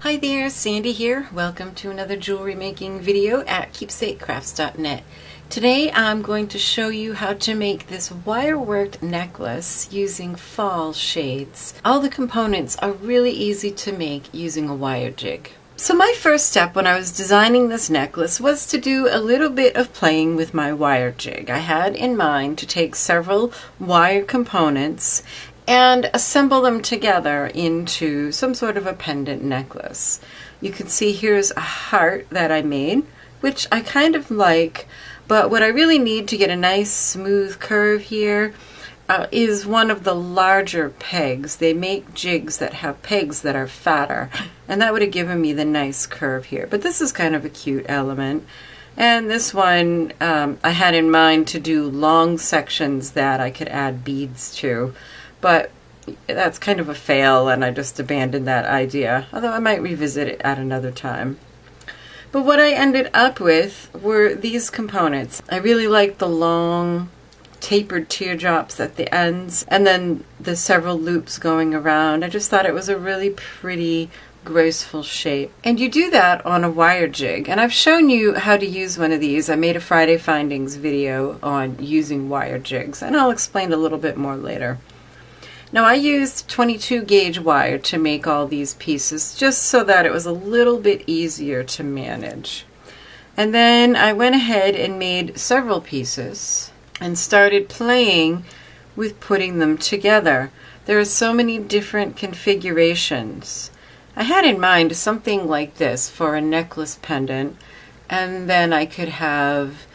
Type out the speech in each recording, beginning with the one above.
Hi there, Sandy here. Welcome to another jewelry making video at keepsakecrafts.net. Today I'm going to show you how to make this wire worked necklace using fall shades. All the components are really easy to make using a wire jig. So my first step when I was designing this necklace was to do a little bit of playing with my wire jig. I had in mind to take several wire components and assemble them together into some sort of a pendant necklace. You can see here's a heart that I made, which I kind of like, but what I really need to get a nice smooth curve here is one of the larger pegs. They make jigs that have pegs that are fatter, and that would have given me the nice curve here. But this is kind of a cute element. And this one I had in mind to do long sections that I could add beads to. But that's kind of a fail, and I just abandoned that idea, although I might revisit it at another time. But what I ended up with were these components. I really liked the long tapered teardrops at the ends, and then the several loops going around. I just thought it was a really pretty, graceful shape. And you do that on a wire jig, and I've shown you how to use one of these. I made a Friday Findings video on using wire jigs, and I'll explain a little bit more later. Now I used 22 gauge wire to make all these pieces just so that it was a little bit easier to manage. And then I went ahead and made several pieces and started playing with putting them together. There are so many different configurations. I had in mind something like this for a necklace pendant, and then I could have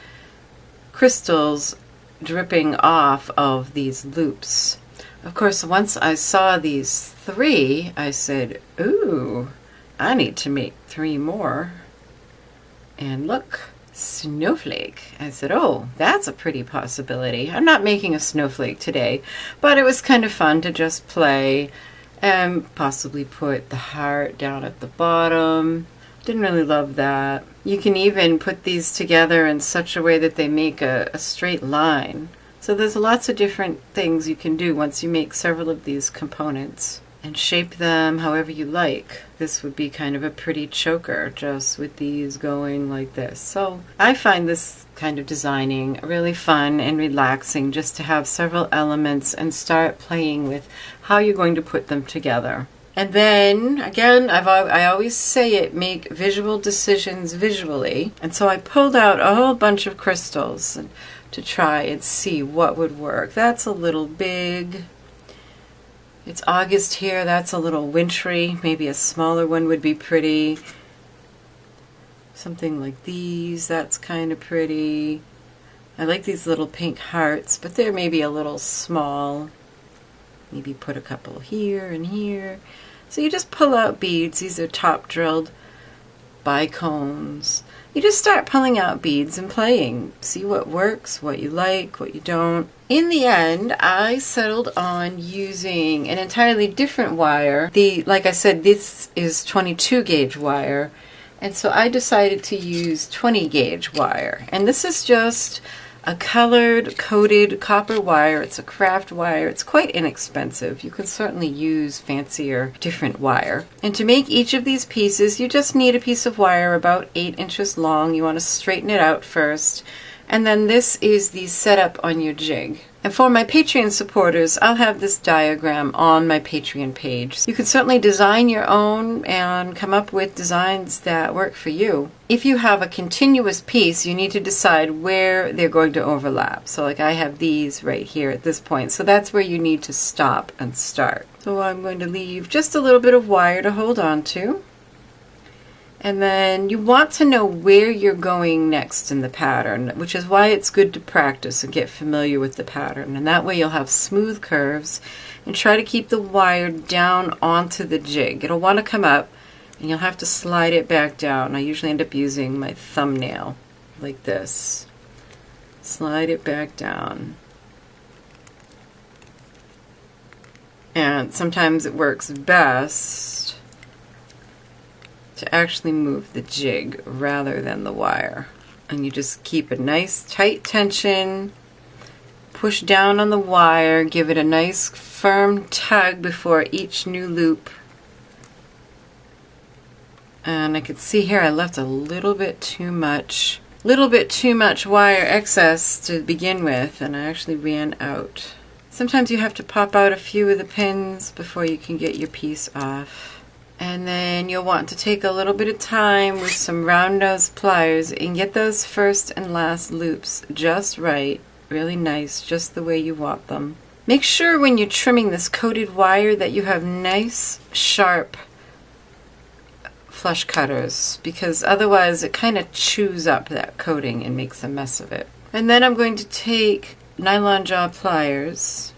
crystals dripping off of these loops. Of course, once I saw these three, I said, ooh, I need to make three more. And look, snowflake. I said, oh, that's a pretty possibility. I'm not making a snowflake today, but it was kind of fun to just play and possibly put the heart down at the bottom. Didn't really love that. You can even put these together in such a way that they make a straight line. So there's lots of different things you can do once you make several of these components and shape them however you like. This would be kind of a pretty choker just with these going like this. So I find this kind of designing really fun and relaxing, just to have several elements and start playing with how you're going to put them together. And then, again, I always say it, make visual decisions visually. And so I pulled out a whole bunch of crystals to try and see what would work. That's a little big. It's August here. That's a little wintry. Maybe a smaller one would be pretty. Something like these. That's kind of pretty. I like these little pink hearts, but they're maybe a little small. Maybe put a couple here and here. So you just pull out beads. These are top drilled bicones. You just start pulling out beads and playing. See what works, what you like, what you don't. In the end, I settled on using an entirely different wire. Like I said, this is 22 gauge wire, and so I decided to use 20 gauge wire. And this is just a colored coated copper wire. It's a craft wire. It's quite inexpensive. You can certainly use fancier different wire. And to make each of these pieces, you just need a piece of wire about 8 inches long. You want to straighten it out first. And then this is the setup on your jig. And for my Patreon supporters, I'll have this diagram on my Patreon page. You can certainly design your own and come up with designs that work for you. If you have a continuous piece, you need to decide where they're going to overlap. So like I have these right here at this point. So that's where you need to stop and start. So I'm going to leave just a little bit of wire to hold on to. And then you want to know where you're going next in the pattern, which is why it's good to practice and get familiar with the pattern. And that way you'll have smooth curves, and try to keep the wire down onto the jig. It'll want to come up, and you'll have to slide it back down. I usually end up using my thumbnail like this. Slide it back down. And sometimes it works best to actually move the jig rather than the wire. And you just keep a nice tight tension, push down on the wire, give it a nice firm tug before each new loop, And I could see here I left a little bit too much wire excess to begin with, and I actually ran out. Sometimes you have to pop out a few of the pins before you can get your piece off. And then you'll want to take a little bit of time with some round nose pliers and get those first and last loops just right, really nice, just the way you want them. Make sure when you're trimming this coated wire that you have nice, sharp flush cutters, because otherwise it kind of chews up that coating and makes a mess of it. And then I'm going to take nylon jaw pliers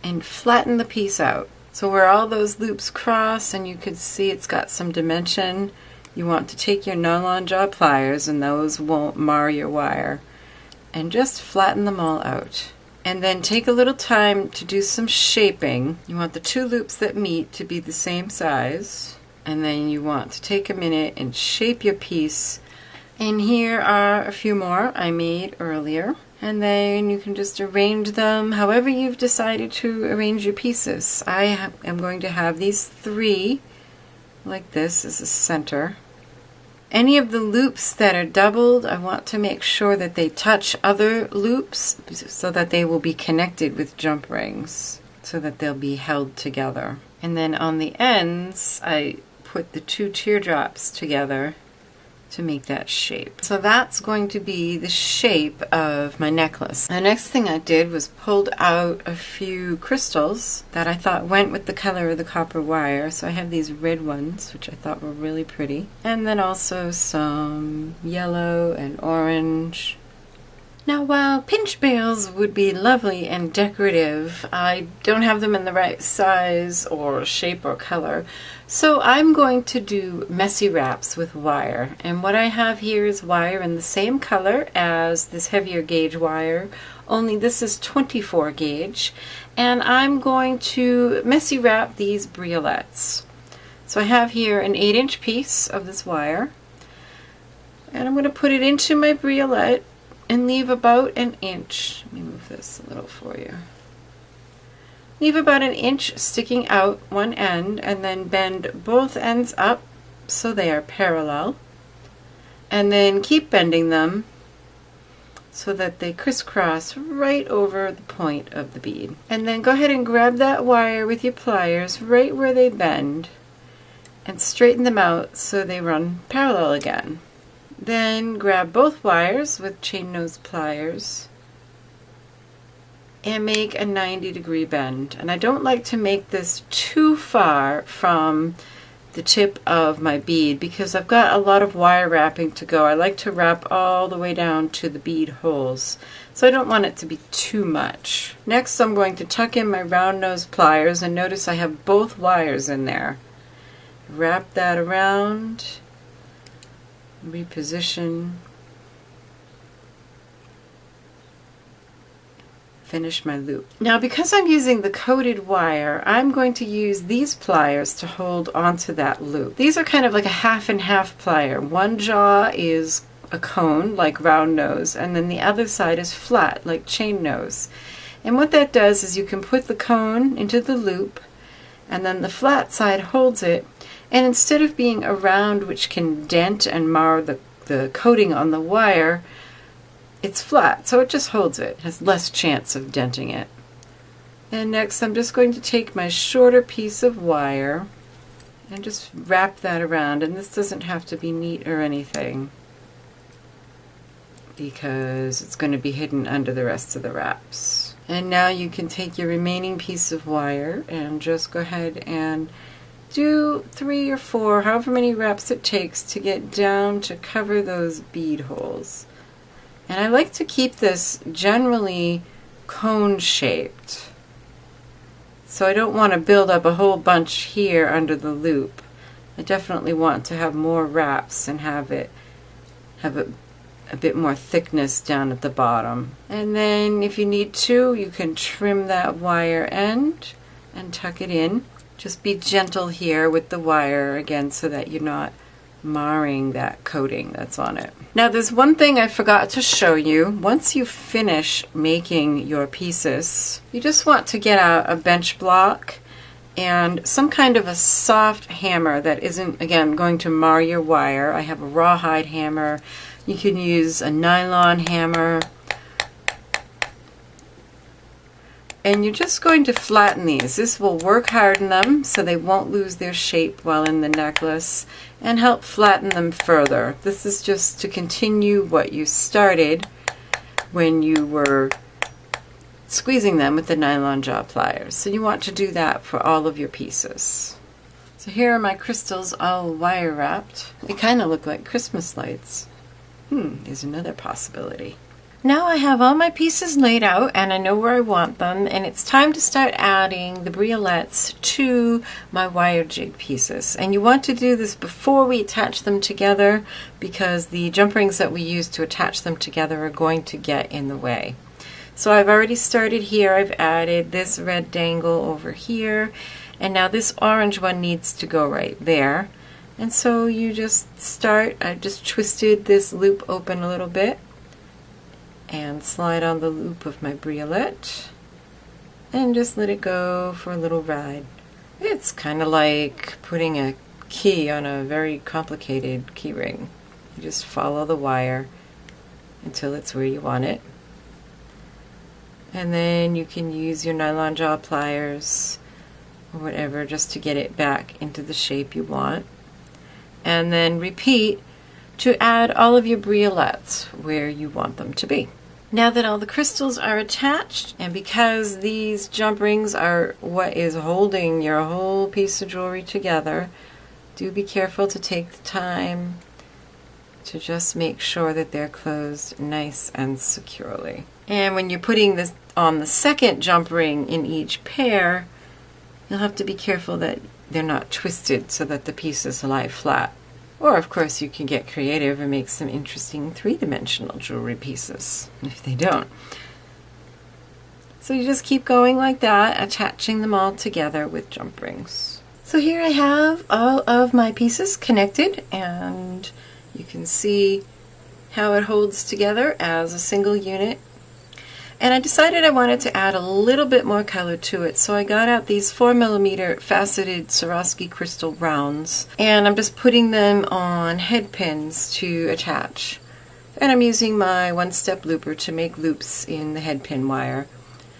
and flatten the piece out. So where all those loops cross and you could see it's got some dimension, you want to take your nylon jaw pliers, and those won't mar your wire, and just flatten them all out. And then take a little time to do some shaping. You want the two loops that meet to be the same size, and then you want to take a minute and shape your piece. And here are a few more I made earlier. And then you can just arrange them however you've decided to arrange your pieces. I am going to have these three like this as a center. Any of the loops that are doubled, I want to make sure that they touch other loops so that they will be connected with jump rings, so that they'll be held together. And then on the ends, I put the two teardrops together to make that shape. So that's going to be the shape of my necklace. The next thing I did was pulled out a few crystals that I thought went with the color of the copper wire. So I have these red ones, which I thought were really pretty. And then also some yellow and orange. Now, while pinch bales would be lovely and decorative, I don't have them in the right size or shape or color. So I'm going to do messy wraps with wire. And what I have here is wire in the same color as this heavier gauge wire, only this is 24 gauge. And I'm going to messy wrap these briolettes. So I have here an 8-inch piece of this wire. And I'm going to put it into my briolette and leave about an inch. Let me move this a little for you. Leave about an inch sticking out one end, and then bend both ends up so they are parallel. And then keep bending them so that they crisscross right over the point of the bead. And then go ahead and grab that wire with your pliers right where they bend and straighten them out so they run parallel again. Then grab both wires with chain nose pliers and make a 90-degree bend. And I don't like to make this too far from the tip of my bead because I've got a lot of wire wrapping to go. I like to wrap all the way down to the bead holes, so I don't want it to be too much. Next, I'm going to tuck in my round nose pliers, and notice I have both wires in there. Wrap that around, reposition, finish my loop. Now, because I'm using the coated wire, I'm going to use these pliers to hold onto that loop. These are kind of like a half and half plier. One jaw is a cone, like round nose, and then the other side is flat, like chain nose. And what that does is you can put the cone into the loop, and then the flat side holds it, and instead of being a round which can dent and mar the coating on the wire, it's flat, so it just holds it. It has less chance of denting it. And next I'm just going to take my shorter piece of wire and just wrap that around, and this doesn't have to be neat or anything because it's going to be hidden under the rest of the wraps. And now you can take your remaining piece of wire and just go ahead and do 3 or 4, however many wraps it takes to get down to cover those bead holes. And I like to keep this generally cone shaped. So I don't want to build up a whole bunch here under the loop. I definitely want to have more wraps and have a bit more thickness down at the bottom. And then if you need to, you can trim that wire end and tuck it in. Just be gentle here with the wire again so that you're not marring that coating that's on it. Now there's one thing I forgot to show you. Once you finish making your pieces, you just want to get out a bench block and some kind of a soft hammer that isn't, again, going to mar your wire. I have a rawhide hammer. You can use a nylon hammer. And you're just going to flatten these. This will work harden them so they won't lose their shape while in the necklace and help flatten them further. This is just to continue what you started when you were squeezing them with the nylon jaw pliers. So you want to do that for all of your pieces. So here are my crystals all wire wrapped. They kind of look like Christmas lights. There's another possibility. Now I have all my pieces laid out and I know where I want them, and it's time to start adding the briolettes to my wire jig pieces. And you want to do this before we attach them together because the jump rings that we use to attach them together are going to get in the way. So I've already started here. I've added this red dangle over here, and now this orange one needs to go right there. And so you just start, I've just twisted this loop open a little bit and slide on the loop of my briolette and just let it go for a little ride. It's kind of like putting a key on a very complicated key ring. You just follow the wire until it's where you want it. And then you can use your nylon jaw pliers or whatever just to get it back into the shape you want. And then repeat to add all of your briolettes where you want them to be. Now that all the crystals are attached, and because these jump rings are what is holding your whole piece of jewelry together, do be careful to take the time to just make sure that they're closed nice and securely. And when you're putting this on the second jump ring in each pair, you'll have to be careful that they're not twisted so that the pieces lie flat. Or, of course, you can get creative and make some interesting three-dimensional jewelry pieces, if they don't. So you just keep going like that, attaching them all together with jump rings. So here I have all of my pieces connected, and you can see how it holds together as a single unit. And I decided I wanted to add a little bit more color to it, so I got out these 4mm faceted Swarovski crystal rounds, and I'm just putting them on head pins to attach. And I'm using my one-step looper to make loops in the head pin wire.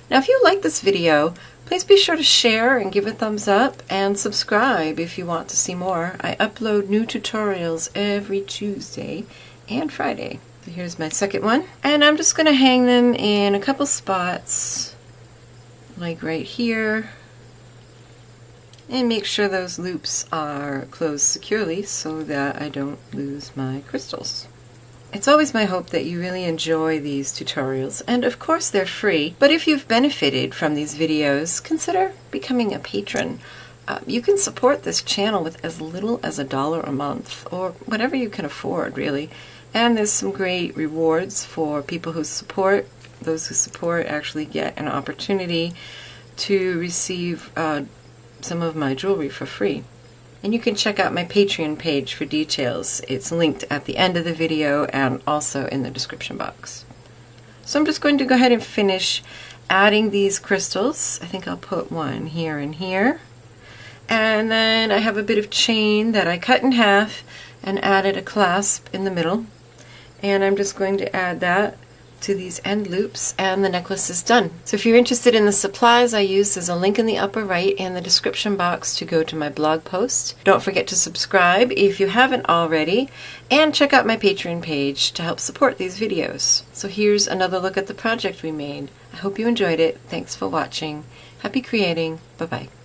Now if you like this video, please be sure to share and give a thumbs up, and subscribe if you want to see more. I upload new tutorials every Tuesday and Friday. So here's my second one, and I'm just going to hang them in a couple spots, like right here, and make sure those loops are closed securely so that I don't lose my crystals. It's always my hope that you really enjoy these tutorials, and of course they're free, but if you've benefited from these videos, consider becoming a patron. You can support this channel with as little as $1 a month, or whatever you can afford, really. And there's some great rewards for people who support. Those who support actually get an opportunity to receive some of my jewelry for free. And you can check out my Patreon page for details. It's linked at the end of the video and also in the description box. So I'm just going to go ahead and finish adding these crystals. I think I'll put one here and here. And then I have a bit of chain that I cut in half and added a clasp in the middle. And I'm just going to add that to these end loops, and the necklace is done. So if you're interested in the supplies I use, there's a link in the upper right in the description box to go to my blog post. Don't forget to subscribe if you haven't already, and check out my Patreon page to help support these videos. So here's another look at the project we made. I hope you enjoyed it. Thanks for watching. Happy creating. Bye-bye.